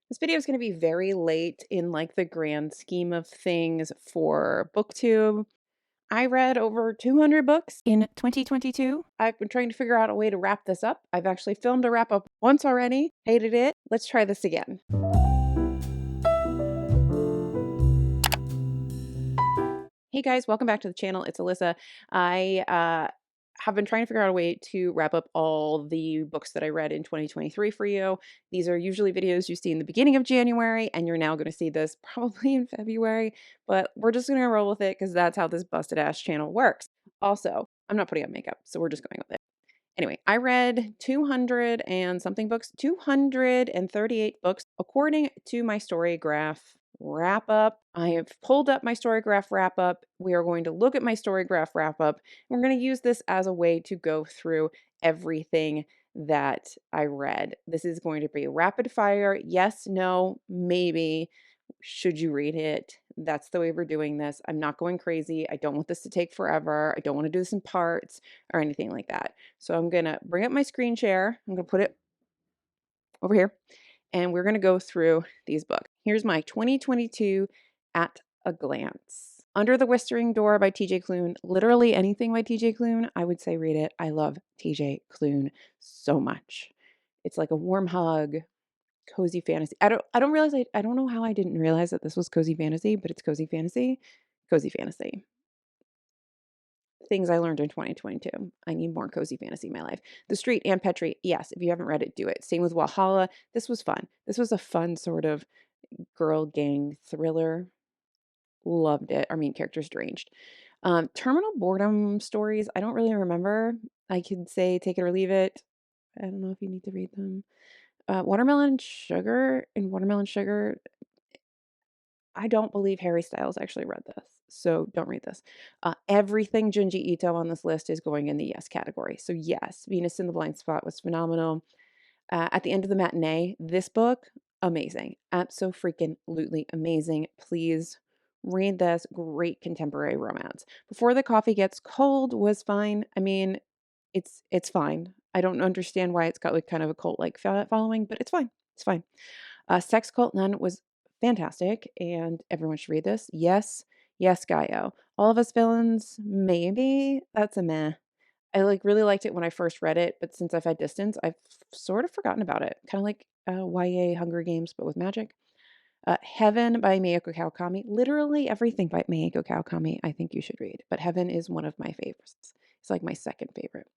This video is going to be very late in like the grand scheme of things for Booktube. I read over 200 books in 2022. I've been trying to figure out a way to wrap this up. I've actually filmed a wrap up once already, hated it. Let's try this again. Hey guys, welcome back to the channel. It's Alyssa. I have been trying to figure out a way to wrap up all the books that I read in 2023 for you. These are usually videos you see in the beginning of January, and you're now going to see this probably in February, but we're just going to roll with it because that's how this busted ass channel works. Also, I'm not putting on makeup, so we're just going with it. Anyway, I read 200 and something books, 238 books, according to my Storygraph wrap up. I have pulled up my Storygraph wrap up. We are going to look at my Storygraph wrap up. We're going to use this as a way to go through everything that I read. This is going to be rapid fire. Yes, no, maybe. Should you read it? That's the way we're doing this. I'm not going crazy. I don't want this to take forever. I don't want to do this in parts or anything like that. So I'm going to bring up my screen share. I'm going to put it over here and we're going to go through these books. Here's my 2022 at a glance. Under the Whispering Door by TJ Klune. Literally anything by TJ Klune, I would say read it. I love TJ Klune so much. It's like a warm hug, cozy fantasy. I don't know how I didn't realize that this was cozy fantasy, but it's cozy fantasy. Cozy fantasy. Things I learned in 2022. I need more cozy fantasy in my life. The Street, Ann Petrie. Yes, if you haven't read it, do it. Same with Walhalla. This was fun. This was a fun sort of girl gang thriller. Loved it. Our main character's deranged. Terminal Boredom stories. I don't really remember. I could say take it or leave it. I don't know if you need to read them. Watermelon Sugar and Watermelon Sugar. I don't believe Harry Styles actually read this, so don't read this. Everything Junji Ito on this list is going in the yes category. So yes, Venus in the Blind Spot was phenomenal. At the End of the Matinee, this book, amazing. Absolutely amazing. Please read this. Great contemporary romance. Before the Coffee Gets Cold was fine. I mean, it's fine. I don't understand why it's got like kind of a cult-like following, but it's fine. It's fine. Sex Cult Nun was fantastic, and everyone should read this. Yes, yes, Gaio. All of Us Villains, maybe. That's a meh. I like really liked it when I first read it, but since I've had distance, I've sort of forgotten about it. Kind of like YA Hunger Games, but with magic. Heaven by Mayoko Kawakami. Literally everything by Mayoko Kawakami I think you should read, but Heaven is one of my favorites. It's like my second favorite.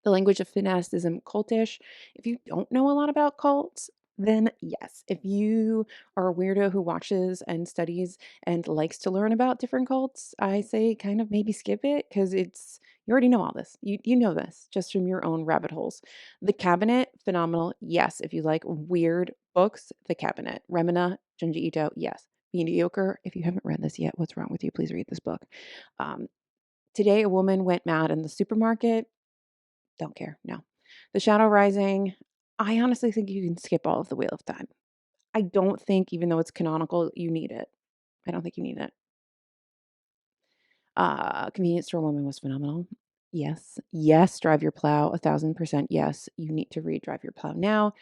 The Language of Fanaticism, cultish. If you don't know a lot about cults, then yes. If you are a weirdo who watches and studies and likes to learn about different cults, I say kind of maybe skip it because you already know all this. You know this just from your own rabbit holes. The Cabinet, phenomenal. Yes. If you like weird books, The Cabinet. Remina, Junji Ito, yes. Mediocre. If you haven't read this yet, what's wrong with you? Please read this book. Today, a woman went mad in the supermarket. Don't care. No. The Shadow Rising. I honestly think you can skip all of the Wheel of Time. I don't think, even though it's canonical, you need it. I don't think you need it. Convenience Store Woman was phenomenal. Yes. Yes. Drive Your Plow. 1000% yes. You need to read Drive Your Plow now.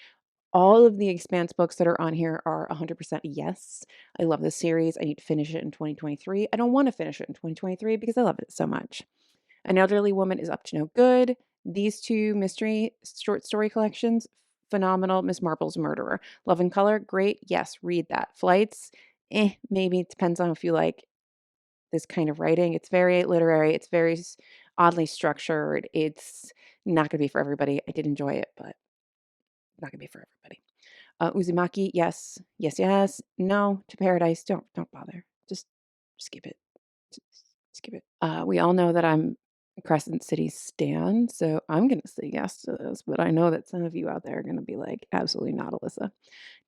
All of the Expanse books that are on here are 100% yes. I love this series. I need to finish it in 2023. I don't want to finish it in 2023 because I love it so much. An Elderly Woman is Up to No Good. These two mystery short story collections, phenomenal. Miss Marple's Murderer. Love and Color, great. Yes, read that. Flights, maybe. It depends on if you like this kind of writing. It's very literary. It's very oddly structured. It's not going to be for everybody. I did enjoy it, but not going to be for everybody. Uzumaki, yes. Yes, yes. No, to Paradise, don't bother. Just skip it. Skip it. We all know that I'm a Crescent City stan, so I'm going to say yes to this, but I know that some of you out there are going to be like, absolutely not, Alyssa.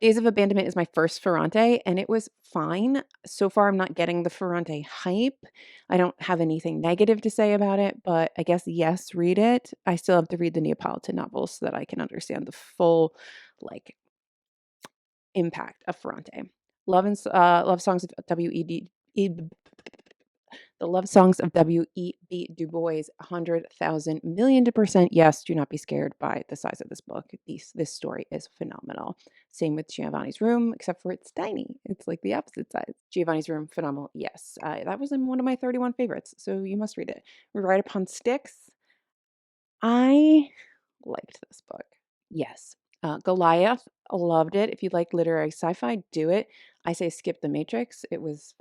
Days of Abandonment is my first Ferrante, and it was fine. So far, I'm not getting the Ferrante hype. I don't have anything negative to say about it, but I guess, yes, read it. I still have to read the Neapolitan novels so that I can understand the full, like, impact of Ferrante. Love Songs of W.E.D. The The Love Songs of W.E.B. Du Bois, 100,000,000,000% yes. Do not be scared by the size of this book. This story is phenomenal. Same with Giovanni's Room, except for it's tiny. It's like the opposite size. Giovanni's Room, phenomenal. Yes. That was in one of my 31 favorites, so you must read it. Ride Upon Sticks. I liked this book. Yes. Goliath, loved it. If you like literary sci-fi, do it. I say skip The Matrix. It was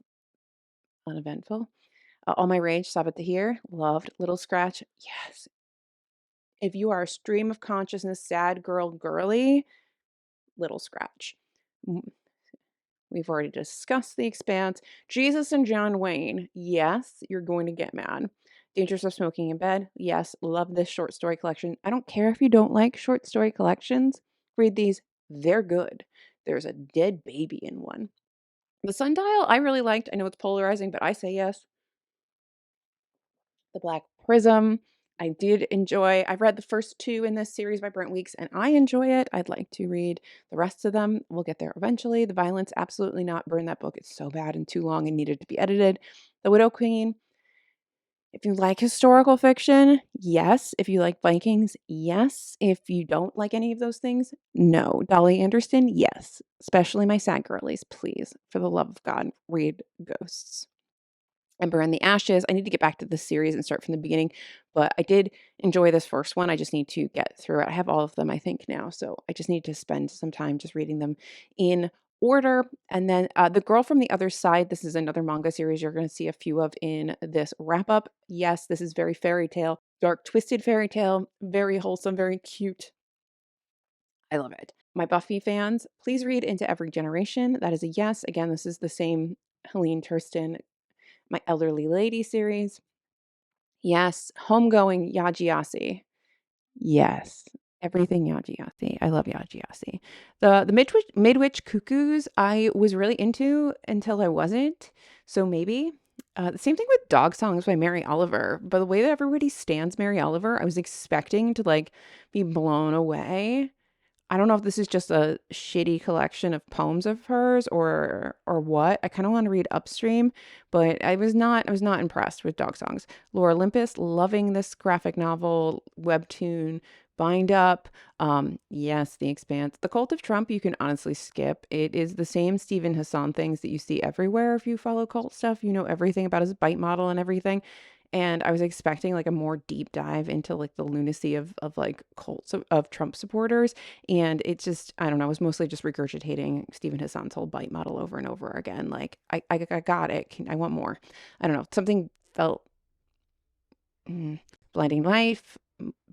uneventful. All My Rage, Stop at the Here, loved. Little Scratch, yes. If you are a stream of consciousness, sad girl, girly, Little Scratch. We've already discussed The Expanse. Jesus and John Wayne, yes, you're going to get mad. Dangers of Smoking in Bed, yes, love this short story collection. I don't care if you don't like short story collections. Read these, they're good. There's a dead baby in one. The Sundial, I really liked. I know it's polarizing, but I say yes. The Black Prism, I did enjoy. I've read the first 2 in this series by Brent Weeks, and I enjoy it. I'd like to read the rest of them. We'll get there eventually. The Violence, absolutely not. Burn that book. It's so bad and too long and needed to be edited. The Widow Queen, if you like historical fiction, yes. If you like Vikings, yes. If you don't like any of those things, no. Dolly Anderson, yes. Especially my sad girlies, please. For the love of God, read Ghosts. Ember and the Ashes. I need to get back to this series and start from the beginning, but I did enjoy this first one. I just need to get through it. I have all of them, I think, now, so I just need to spend some time just reading them in order. And then The Girl from the Other Side. This is another manga series you're going to see a few of in this wrap up. Yes, this is very fairy tale, dark, twisted fairy tale, very wholesome, very cute. I love it. My Buffy fans, please read Into Every Generation. That is a yes. Again, this is the same Helene Turstyn, My Elderly Lady series. Yes. Homegoing Yajiase. Yes. Everything Yajiase. I love Yajiase. The Midwich Cuckoos I was really into until I wasn't. So maybe. The same thing with Dog Songs by Mary Oliver. But the way that everybody stands Mary Oliver, I was expecting to like be blown away. I don't know if this is just a shitty collection of poems of hers or what. I kind of want to read Upstream, but I was not impressed with Dog Songs. Laura Olympus, loving this graphic novel, webtoon, bind up. Yes, The Expanse. The Cult of Trump, you can honestly skip. It is the same Stephen Hassan things that you see everywhere if you follow cult stuff. You know everything about his bite model and everything. And I was expecting like a more deep dive into like the lunacy of like cults of Trump supporters. And it just, I don't know, it was mostly just regurgitating Stephen Hassan's whole bite model over and over again. Like, I got it. I want more. I don't know. Something felt Blinding Life,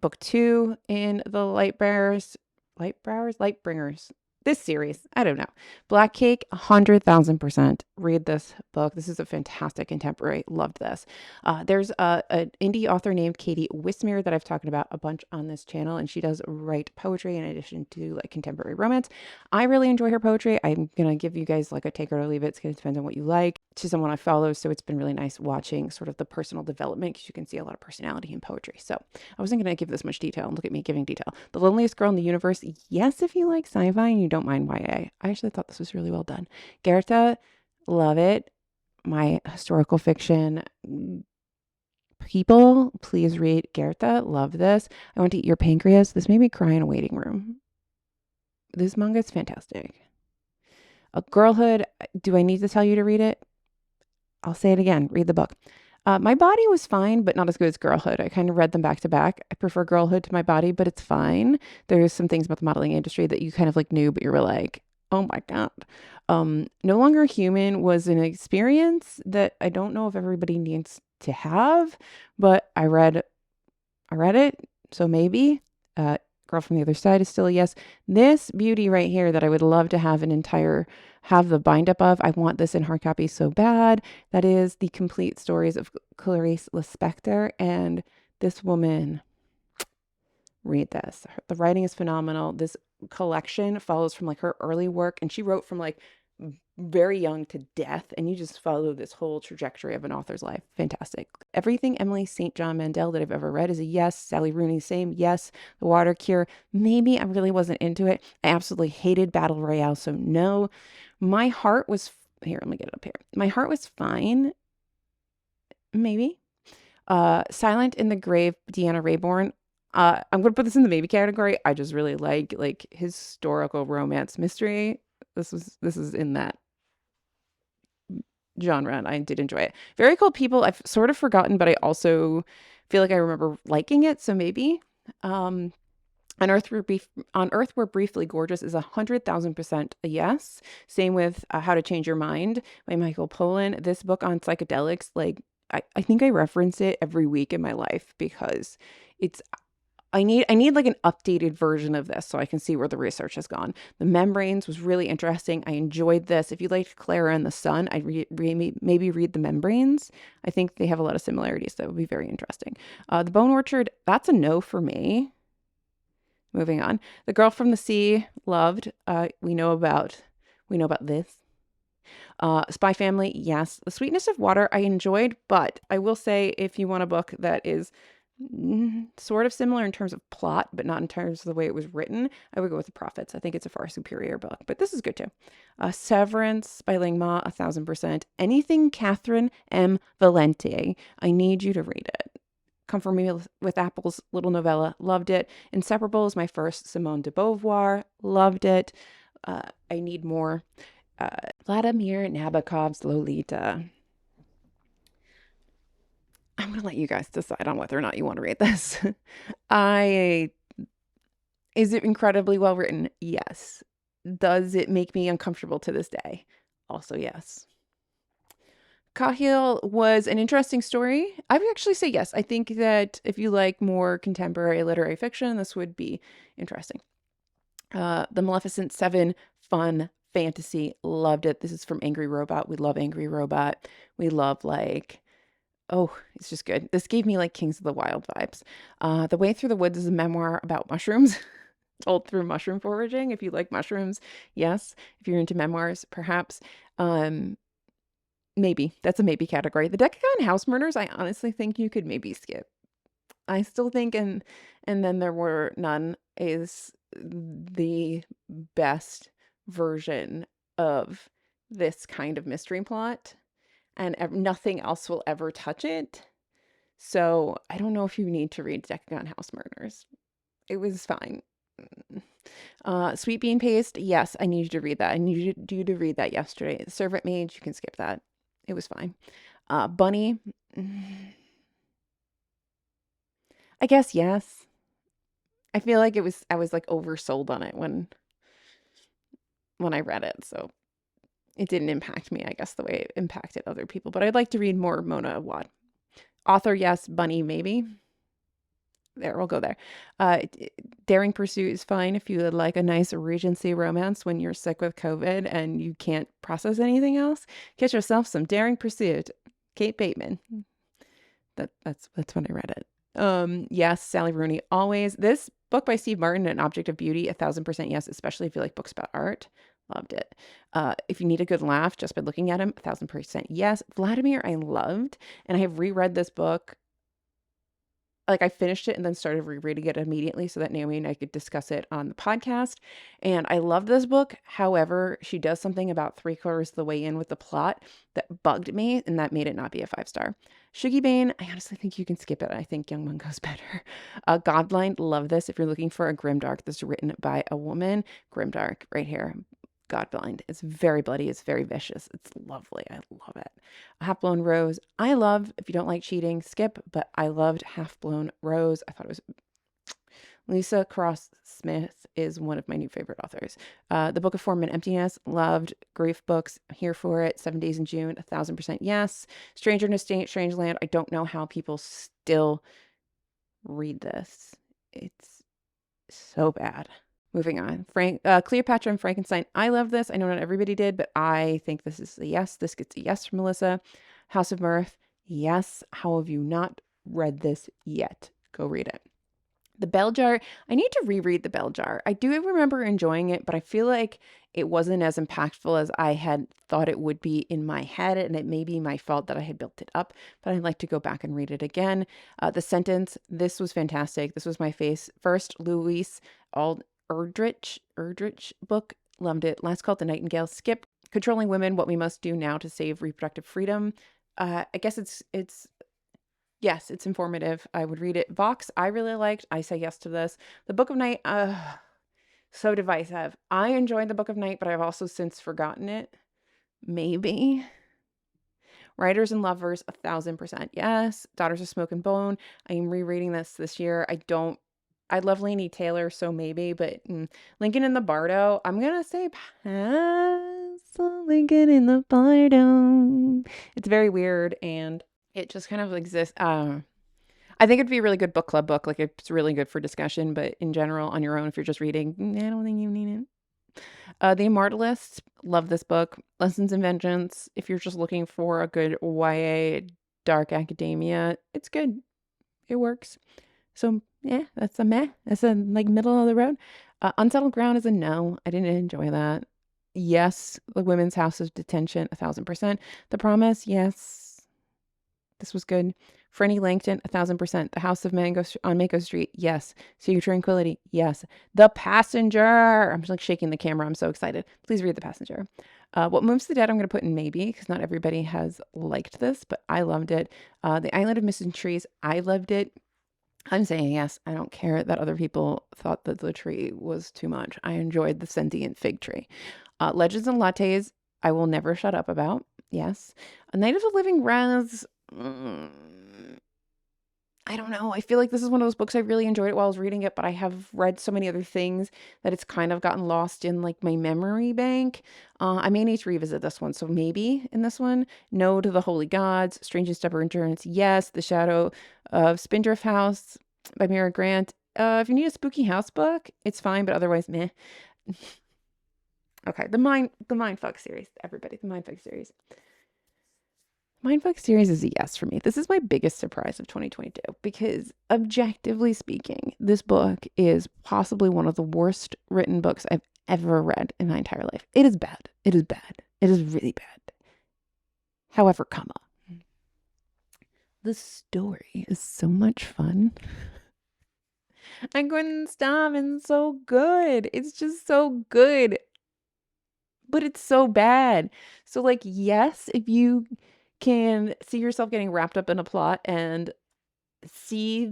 book 2 in the Lightbringers. This series, I don't know. Black Cake, 100,000%. Read this book. This is a fantastic contemporary. Loved this. There's an indie author named Katie Wismer that I've talked about a bunch on this channel, and she does write poetry in addition to like contemporary romance. I really enjoy her poetry. I'm gonna give you guys like a take it or leave it. It's gonna depend on what you like. She's someone I follow, so it's been really nice watching sort of the personal development because you can see a lot of personality in poetry. So I wasn't gonna give this much detail, and look at me giving detail. The Loneliest Girl in the Universe. Yes, if you like sci-fi and you don't mind YA. I actually thought this was really well done. Goethe, love it. My historical fiction people, please read Goethe. Love this. I Want to Eat Your Pancreas. This made me cry in a waiting room. This manga is fantastic. A Girlhood. Do I need to tell you to read it? I'll say it again. Read the book. My Body was fine, but not as good as Girlhood. I kind of read them back to back. I prefer Girlhood to My Body, but it's fine. There's some things about the modeling industry that you kind of like knew, but you were like, oh my God. No Longer Human was an experience that I don't know if everybody needs to have, but I read it, so maybe. Girl from the Other Side is still a yes. This beauty right here that I would love to have have the bind up of. I want this in hard copy so bad. That is The Complete Stories of Clarice Lispector. And this woman, read this. The writing is phenomenal. This collection follows from like her early work, and she wrote from like very young to death, and you just follow this whole trajectory of an author's life. Fantastic. Everything Emily St. John Mandel that I've ever read is a yes. Sally Rooney, same, yes. The Water Cure, maybe. I really wasn't into it. I absolutely hated Battle Royale, so no. My Heart was here. Let me get it up here. My Heart was fine. maybe. Silent in the Grave, Deanna Raybourn. I'm gonna put this in the maybe category. I just really like historical romance mystery. This is in that genre, and I did enjoy it. Very Cold People, I've sort of forgotten, but I also feel like I remember liking it, so maybe. Um, on Earth We're Briefly Gorgeous is 100,000% a yes. Same with How to Change Your Mind by Michael Pollan. This book on psychedelics, like I think I reference it every week in my life because it's I need like an updated version of this so I can see where the research has gone. The Membranes was really interesting. I enjoyed this. If you liked Clara and the Sun, I'd maybe read The Membranes. I think they have a lot of similarities that would be very interesting. The Bone Orchard, that's a no for me. Moving on. The Girl from the Sea, loved. We know about this. Spy Family, yes. The Sweetness of Water, I enjoyed, but I will say if you want a book that is sort of similar in terms of plot, but not in terms of the way it was written, I would go with The Prophets. I think it's a far superior book, but this is good too. Severance by Ling Ma, 1,000%. Anything Catherine M. Valente, I need you to read it. Come For Me with Apples, little novella, loved it. Inseparable is my first Simone de Beauvoir, loved it. I need more. Vladimir Nabokov's Lolita. I'm going to let you guys decide on whether or not you want to read this. Is it incredibly well written? Yes. Does it make me uncomfortable to this day? Also, yes. Cahill was an interesting story. I would actually say yes. I think that if you like more contemporary literary fiction, this would be interesting. The Maleficent 7, fun fantasy, loved it. This is from Angry Robot. We love Angry Robot. We love it's just good. This gave me like Kings of the Wild vibes. The Way Through the Woods is a memoir about mushrooms. Told through mushroom foraging. If you like mushrooms, yes. If you're into memoirs, perhaps. Maybe. That's a maybe category. The Decagon House Murders, I honestly think you could maybe skip. I still think and Then There Were None is the best version of this kind of mystery plot, and nothing else will ever touch it. So I don't know if you need to read Decagon House Murders. It was fine. Sweet Bean Paste, yes, I need you to read that. I need you to read that yesterday. The Servant Mage, you can skip that. It was fine. Bunny, I guess yes. I feel like I was like oversold on it when I read it, so it didn't impact me, I guess, the way it impacted other people. But I'd like to read more Mona Awad. Author, yes. Bunny, maybe. There, we'll go there. Daring Pursuit is fine if you would like a nice Regency romance when you're sick with COVID and you can't process anything else. Get yourself some Daring Pursuit. Kate Bateman. That's when I read it. Yes, Sally Rooney, always. This book by Steve Martin, An Object of Beauty, 1,000% yes, especially if you like books about art. Loved it. If you need a good laugh just by looking at him, 1,000% yes. Vladimir, I loved, and I have reread this book. Like I finished it and then started rereading it immediately so that Naomi and I could discuss it on the podcast. And I love this book. However, she does something about 3/4 of the way in with the plot that bugged me, and that made it not be a 5-star. Shuggy Bane, I honestly think you can skip it. I think Young Mungo's better. Godblind, love this. If you're looking for a grimdark that's written by a woman, grimdark right here. Godblind. It's very bloody. It's very vicious. It's lovely. I love it. Half Blown Rose. I love, if you don't like cheating, skip, but I loved Half Blown Rose. I thought it was... Lisa Cross Smith is one of my new favorite authors. The Book of Form and Emptiness. Loved. Grief books. I'm here for it. 7 Days in June. 1,000% yes. Stranger in a Strange Land. I don't know how people still read this. It's so bad. Moving on. Cleopatra and Frankenstein. I love this. I know not everybody did, but I think this is a yes. This gets a yes from Melissa. House of Mirth. Yes. How have you not read this yet? Go read it. The Bell Jar. I need to reread The Bell Jar. I do remember enjoying it, but I feel like it wasn't as impactful as I had thought it would be in my head, and it may be my fault that I had built it up, but I'd like to go back and read it again. The Sentence. This was fantastic. This was my first Louise Erdrich book. Loved it. Last Call to Nightingale. Skip. Controlling Women, What We Must Do Now to Save Reproductive Freedom. I guess it's Yes, it's informative. I would read it. Vox, I really liked. I say yes to this. The Book of Night, so divisive. I enjoyed the Book of Night, but I've also since forgotten it. Maybe. Writers and Lovers, 1000% yes. Daughters of Smoke and Bone. I am rereading this year. I love Laini Taylor, so maybe, but Lincoln in the Bardo, I'm gonna say pass on Lincoln in the Bardo. It's very weird, and it just kind of exists. I think it'd be a really good book club book. Like, it's really good for discussion, but in general, on your own, if you're just reading, I don't think you need it. The Immortalists, love this book. Lessons in Vengeance, if you're just looking for a good YA dark academia, it's good. It works. So, yeah, that's a meh. That's a, like, middle of the road. Unsettled Ground is a no. I didn't enjoy that. Yes, The Women's House of Detention, 1000%. The Promise, yes. This was good. Franny Langton, 1000%. The House of Mango on Mako Street, yes. Sea of Tranquility, yes. The Passenger. I'm just like shaking the camera. I'm so excited. Please read The Passenger. What Moves the Dead, I'm going to put in maybe, because not everybody has liked this, but I loved it. The Island of Missing Trees, I loved it. I'm saying yes. I don't care that other people thought that the tree was too much. I enjoyed the sentient fig tree. Legends and Lattes, I will never shut up about. Yes. A Night of the Living Rez. I don't know. I feel like this is one of those books I really enjoyed it while I was reading it, but I have read so many other things that it's kind of gotten lost in like my memory bank. I may need to revisit this one. So maybe in this one, No to the Holy Gods, Strange and Stubborn Endurance, yes. The Shadow of Spindrift House by Mira Grant. If you need a spooky house book, it's fine, but otherwise, meh. Okay, the Mindfuck series, everybody, the Mindfuck series. Mindfuck series is a yes for me. This is my biggest surprise of 2022 because, objectively speaking, this book is possibly one of the worst written books I've ever read in my entire life. It is bad. It is bad. It is really bad. However, the story is so much fun. I couldn't stop. It's so good. It's just so good. But it's so bad. So, like, yes, if you can see yourself getting wrapped up in a plot and see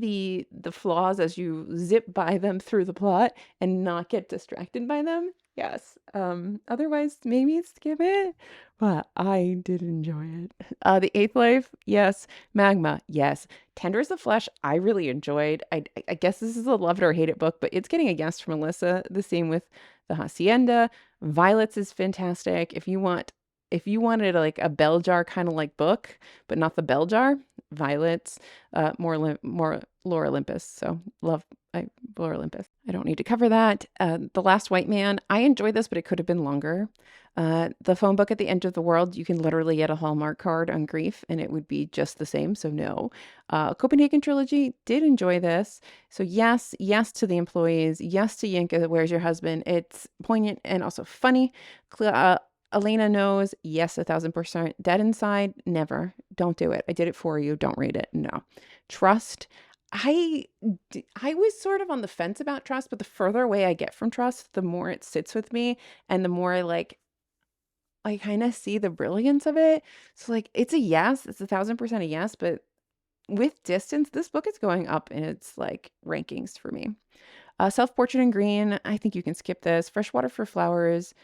the flaws as you zip by them through the plot and not get distracted by them, yes. Otherwise, maybe skip it. But I did enjoy it. The Eighth Life, yes. Magma, yes. Tender as the Flesh, I really enjoyed. I guess this is a love it or hate it book, but it's getting a yes from Alyssa. The same with The Hacienda. Violets is fantastic. If you wanted like a bell jar kind of like book, but not the bell jar, Violets, more Laura Olympus. So love Laura Olympus. I don't need to cover that. The Last White Man. I enjoyed this, but it could have been longer. The Phone Book at the End of the World. You can literally get a Hallmark card on grief and it would be just the same. So no. Copenhagen Trilogy. Did enjoy this. So yes to The Employees. Yes to Yinka, Where's Your Husband? It's poignant and also funny. Elena Knows, yes, 1000%. Dead Inside, never. Don't do it. I did it for you. Don't read it. No. Trust. I was sort of on the fence about Trust, but the further away I get from Trust, the more it sits with me and the more I kind of see the brilliance of it. So like, it's a yes. It's 1000% a yes, but with distance, this book is going up in its like rankings for me. Self-Portrait in Green, I think you can skip this. Freshwater for Flowers.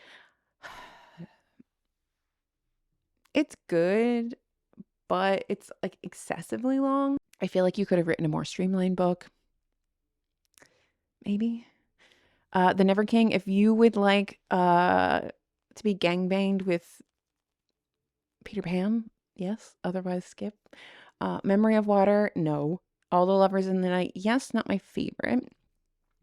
It's good, but it's like excessively long. I feel like you could have written a more streamlined book. Maybe. The Never King, if you would like to be gangbanged with Peter Pan, yes. Otherwise, skip. Memory of Water, no. All the Lovers in the Night, yes. Not my favorite.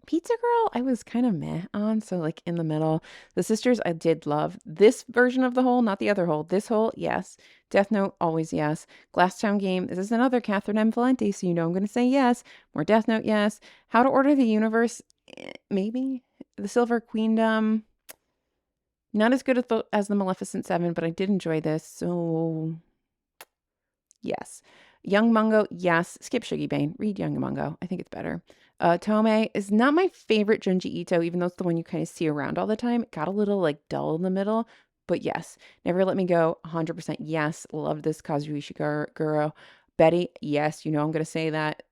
Pizza Girl, I was kind of meh on, so like in the middle. The Sisters, I did love. This version of The Hole, not the other Hole. This Hole, yes. Death Note, always yes. Glasstown Game, this is another Catherine M. Valente, so you know I'm going to say yes. More Death Note, yes. How to Order the Universe, maybe. The Silver Queendom, not as good as the Maleficent 7, but I did enjoy this, so yes. Young Mungo, yes. Skip Shuggy Bane. Read Young Mungo. I think it's better. Tome is not my favorite Junji Ito, even though it's the one you kind of see around all the time. It got a little like dull in the middle, but yes. Never Let Me Go, 100% yes. Love this Kazuo Ishiguro. Betty, yes, I'm going to say that.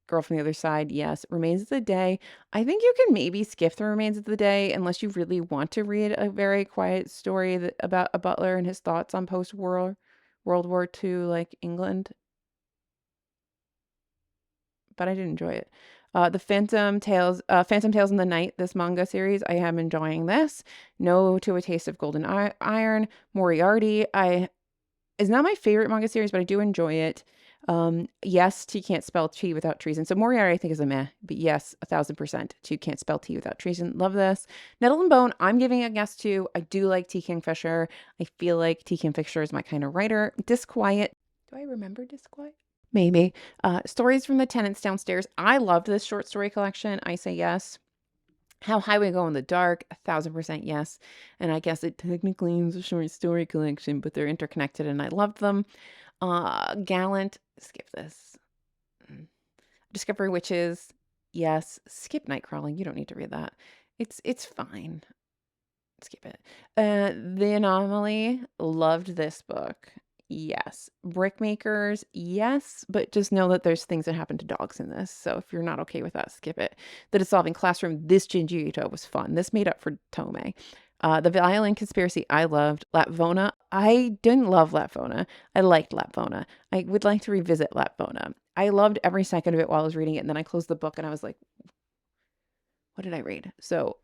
Girl from the Other Side, yes. Remains of the Day. I think you can maybe skip the Remains of the Day unless you really want to read a very quiet story about a butler and his thoughts on post-war World War II, like England. But I did enjoy it. The Phantom Tales in the Night, this manga series, I am enjoying this. No to a Taste of Golden Iron. Moriarty, is not my favorite manga series, but I do enjoy it. Yes, T can't spell tea without treason. So Moriarty I think is a meh, but yes, 1000%. T can't spell tea without treason. Love this. Nettle and Bone, I'm giving a guess to. I do like T Kingfisher. I feel like T Kingfisher is my kind of writer. Disquiet. Do I remember Disquiet? Maybe. Stories from the Tenants Downstairs. I loved this short story collection. I say yes. How High We Go in the Dark, 1000% yes. And I guess it technically is a short story collection, but they're interconnected and I loved them. Gallant, skip this. Discovery Witches, yes. Skip Nightcrawling, you don't need to read that. It's fine. Skip it. The Anomaly, loved this book. Yes. Brickmakers, yes, but just know that there's things that happen to dogs in this. So if you're not okay with that, skip it. The Dissolving Classroom, this Jinji Ito was fun. This made up for Tome. The Violin Conspiracy, I loved. Lapvona, I didn't love Lapvona. I liked Lapvona. I would like to revisit Lapvona. I loved every second of it while I was reading it. And then I closed the book and I was like, what did I read? So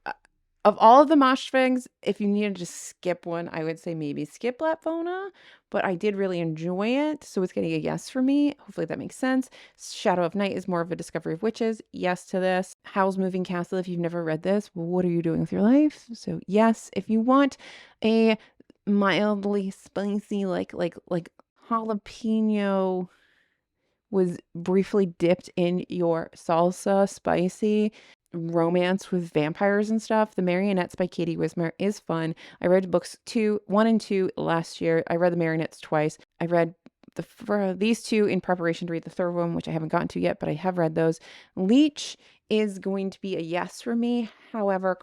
of all of the Moshfegs, if you needed to skip one, I would say maybe skip Lapvona, but I did really enjoy it, so it's getting a yes for me. Hopefully that makes sense. Shadow of Night is more of a Discovery of Witches. Yes to this. Howl's Moving Castle, if you've never read this, what are you doing with your life? So yes, if you want a mildly spicy, like jalapeno was briefly dipped in your salsa, spicy romance with vampires and stuff. The Marionettes by Katie Wismer is fun. I read books 1 and 2 last year. I read the Marionettes twice. I read these two in preparation to read the third one, which I haven't gotten to yet, but I have read those. Leech is going to be a yes for me. However,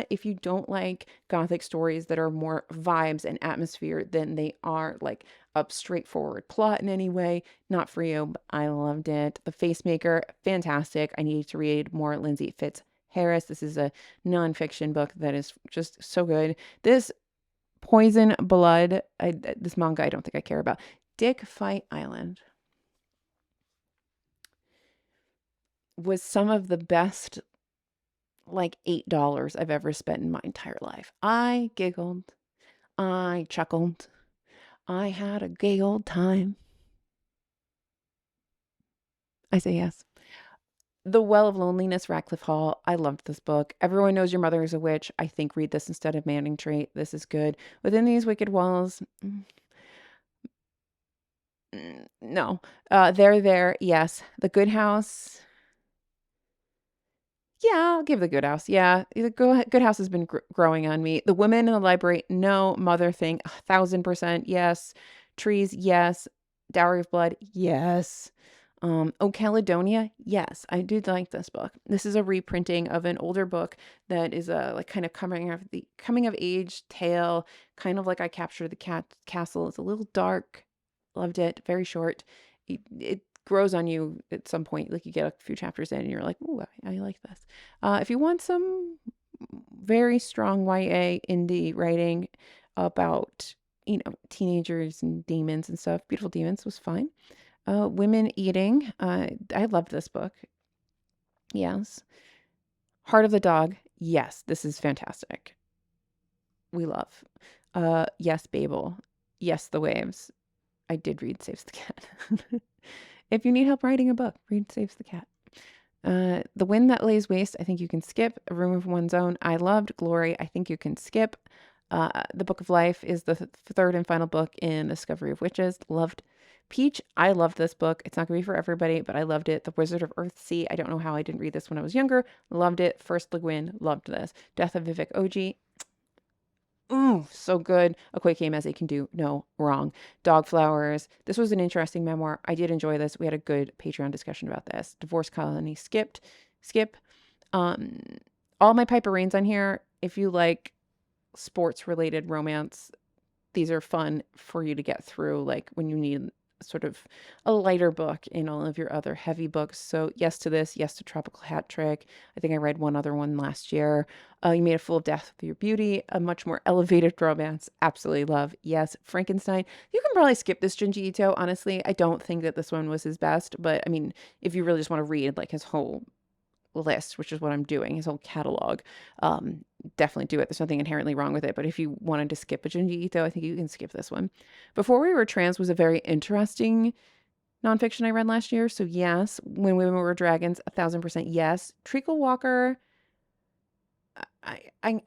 if you don't like gothic stories that are more vibes and atmosphere than they are like a straightforward plot in any way, not for you, but I loved it. The Facemaker, fantastic. I needed to read more Lindsay Fitzharris. This is a nonfiction book that is just so good. This Poison Blood, this manga I don't think I care about. Dick Fight Island was some of the best, like $8 I've ever spent in my entire life. I giggled. I chuckled. I had a gay old time. I say yes. The Well of Loneliness, Radcliffe Hall. I loved this book. Everyone Knows Your Mother is a Witch. I think read this instead of Manning Trait. This is good. Within These Wicked Walls. No. They're There. Yes. The Good House. Yeah, I'll give The Good House. Yeah, the Good House has been growing on me. The Women in the Library, no. Mother Thing, 1000% yes. Trees, yes. Dowry of Blood, yes. Oh, Caledonia, yes. I did like this book. This is a reprinting of an older book that is a like kind of coming of age tale, kind of like I Captured the Castle. It's a little dark. Loved it. Very short. It grows on you at some point. Like you get a few chapters in and you're like, ooh, I like this. If you want some very strong YA indie writing about, teenagers and demons and stuff, Beautiful Demons was fine. Women Eating. I loved this book. Yes. Heart of the Dog. Yes, this is fantastic. We love. Yes, Babel. Yes, The Waves. I did read Saves the Cat. If you need help writing a book, read Saves the Cat. The Wind That Lays Waste, I think you can skip. A Room of One's Own, I loved. Glory, I think you can skip. The Book of Life is the third and final book in Discovery of Witches. Loved. Peach, I loved this book. It's not going to be for everybody, but I loved it. The Wizard of Earthsea, I don't know how I didn't read this when I was younger. Loved it. First Le Guin, loved this. Death of Vivek Oji, ooh, so good. Okoye Meze can do no wrong. Dog Flowers. This was an interesting memoir. I did enjoy this. We had a good Patreon discussion about this. Divorce Colony, skip. All My Piper Rains on here. If you like sports related romance, these are fun for you to get through, like when you need sort of a lighter book in all of your other heavy books. So yes to this, yes to Tropical Hat Trick. I think I read one other one last year. You Made a Fool of Death with Your Beauty, a much more elevated romance. Absolutely love. Yes, Frankenstein. You can probably skip this Junji Ito, honestly. I don't think that this one was his best, but I mean, if you really just want to read like his whole list, which is what I'm doing, his whole catalog, definitely do it. There's nothing inherently wrong with it, but if you wanted to skip a Junji Ito, I think you can skip this one. Before We Were Trans was a very interesting nonfiction I read last year, so yes. When Women Were Dragons, 1000% yes. Treacle Walker, I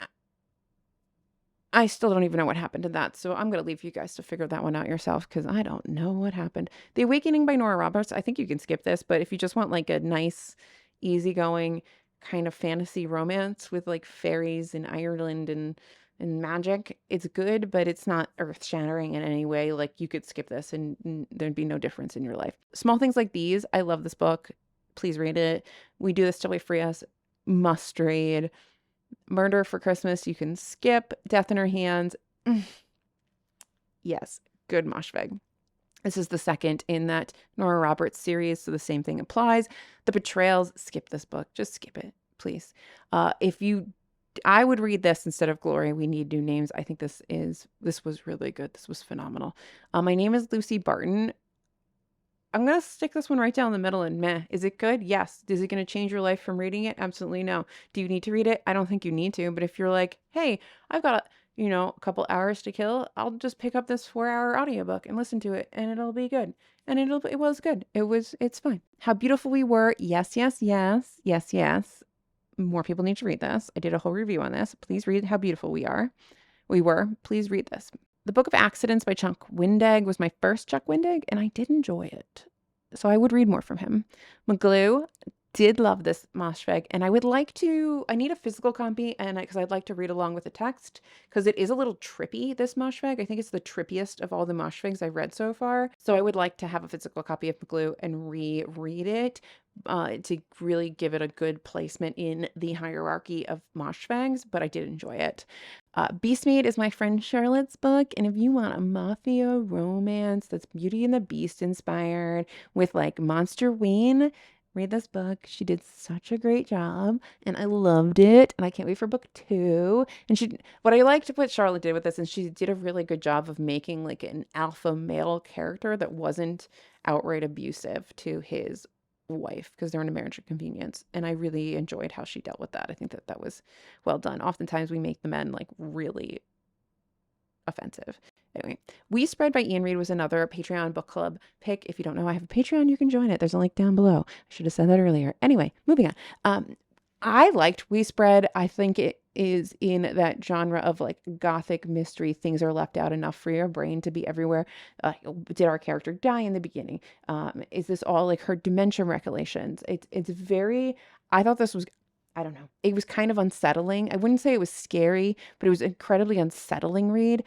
I still don't even know what happened to that, so I'm going to leave you guys to figure that one out yourself, because I don't know what happened. The Awakening by Nora Roberts, I think you can skip this, but if you just want like a nice, easygoing kind of fantasy romance with like fairies in Ireland and magic, it's good, but it's not earth-shattering in any way. Like, you could skip this and there'd be no difference in your life. Small Things Like These, I love this book. Please read it. We Do This Till We Free Us, must read. Murder for Christmas, you can skip. Death in Her Hands, yes, good moshfegh. This is the second in that Nora Roberts series, so the same thing applies. The Betrayals, skip this book. Just skip it, please. I would read this instead of Glory, We Need New Names. I think this was really good. This was phenomenal. My Name is Lucy Barton. I'm going to stick this one right down the middle and meh. Is it good? Yes. Is it going to change your life from reading it? Absolutely no. Do you need to read it? I don't think you need to, but if you're like, hey, I've got a couple hours to kill, I'll just pick up this 4-hour audiobook and listen to it, and it'll be good. And it was good. It's fine. How Beautiful We Were. Yes, yes, yes. Yes, yes. More people need to read this. I did a whole review on this. Please read How Beautiful We Were. Please read this. The Book of Accidents by Chuck Wendig was my first Chuck Wendig, and I did enjoy it. So I would read more from him. McGlue, did love this moshfegh, and I need a physical copy, and because I'd like to read along with the text, because it is a little trippy, this moshfegh. I think it's the trippiest of all the moshfeghs I've read so far. So I would like to have a physical copy of McGlue and reread it to really give it a good placement in the hierarchy of moshfeghs, but I did enjoy it. Beastmaid is my friend Charlotte's book, and if you want a mafia romance that's Beauty and the Beast inspired with like Monster Wayne, read this book. She did such a great job, and I loved it, and I can't wait for book 2. And what I liked what Charlotte did with this, and she did a really good job of making like an alpha male character that wasn't outright abusive to his wife, because they're in a marriage of convenience, and I really enjoyed how she dealt with that. I think that was well done. Oftentimes we make the men like really offensive. Anyway, We Spread by Ian Reid was another Patreon book club pick. If you don't know I have a Patreon, you can join it. There's a link down below. I should have said that earlier. Anyway, moving on. I liked We Spread. I think it is in that genre of like gothic mystery. Things are left out enough for your brain to be everywhere. Did our character die in the beginning? Is this all like her dementia recollections? It's very, I thought this was, I don't know. It was kind of unsettling. I wouldn't say it was scary, but it was incredibly unsettling read.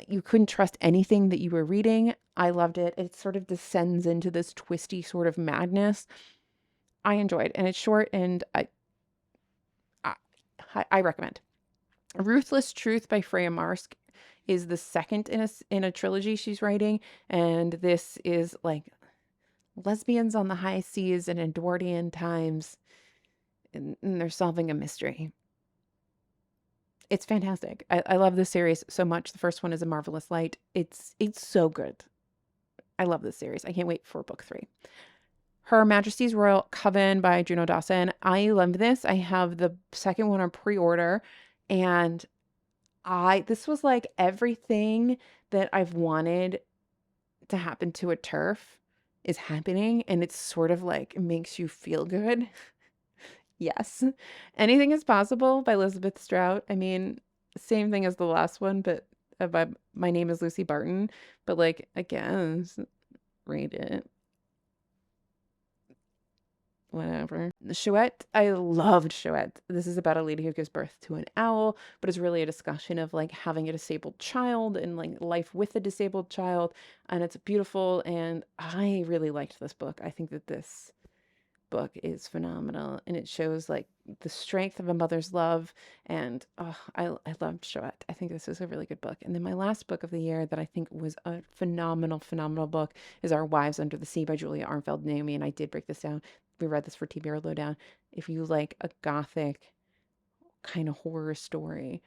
You couldn't trust anything that you were reading. I loved it. It sort of descends into this twisty sort of madness. I enjoyed, and it's short, and I recommend. Ruthless Truth by Freya Marsk is the second in a trilogy she's writing, and this is like lesbians on the high seas in Edwardian times, and they're solving a mystery. It's fantastic. I love this series so much. The first one is A Marvelous Light. It's so good. I love this series. I can't wait for book 3. Her Majesty's Royal Coven by Juno Dawson. I love this. I have the second one on pre-order, and this was like everything that I've wanted to happen to a TERF is happening, and it's sort of like it makes you feel good. Yes. Anything is Possible by Elizabeth Strout. I mean, same thing as the last one, but by My Name is Lucy Barton. But like, again, read it. Whatever. Chouette, I loved Chouette. This is about a lady who gives birth to an owl, but it's really a discussion of like having a disabled child and like life with a disabled child. And it's beautiful. And I really liked this book. I think that this book is phenomenal, and it shows like the strength of a mother's love. And I loved Chouette. I think this is a really good book. And then my last book of the year that I think was a phenomenal book is Our Wives Under the Sea by Julia Armfeld Naomi. And I did break this down. We read this for TBR Lowdown. If you like a gothic kind of horror story,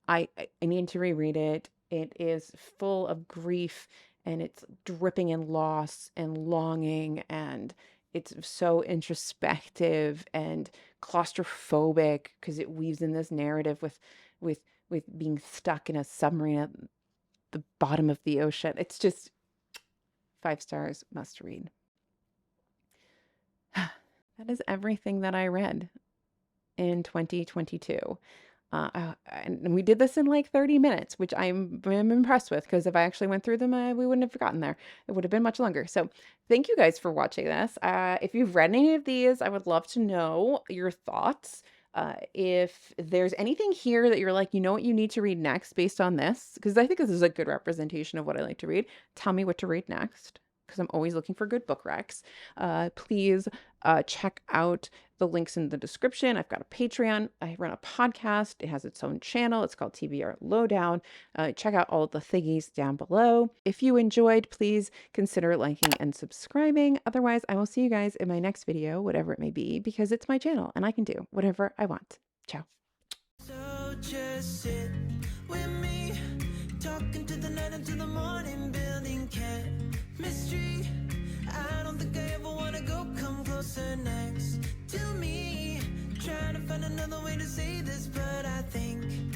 I need to reread it. It is full of grief, and it's dripping in loss and longing, and it's so introspective and claustrophobic because it weaves in this narrative with being stuck in a submarine at the bottom of the ocean. It's just 5 stars, must read. That is everything that I read in 2022. And we did this in like 30 minutes, which I'm impressed with, because if I actually went through them, we wouldn't have gotten there. It would have been much longer. So thank you guys for watching this. If you've read any of these, I would love to know your thoughts. If there's anything here that you're like, you know what you need to read next based on this, because I think this is a good representation of what I like to read. Tell me what to read next, because I'm always looking for good book recs. Please check out the links in the description. I've got a Patreon. I run a podcast. It has its own channel. It's called TBR Lowdown. Check out all the thingies down below. If you enjoyed, please consider liking and subscribing. Otherwise, I will see you guys in my next video, whatever it may be, because it's my channel and I can do whatever I want. Ciao. So just sit with me, talking to the night until the morning, building chemistry. I don't think I ever wanna go come closer next to me. Trying to find another way to say this, but I think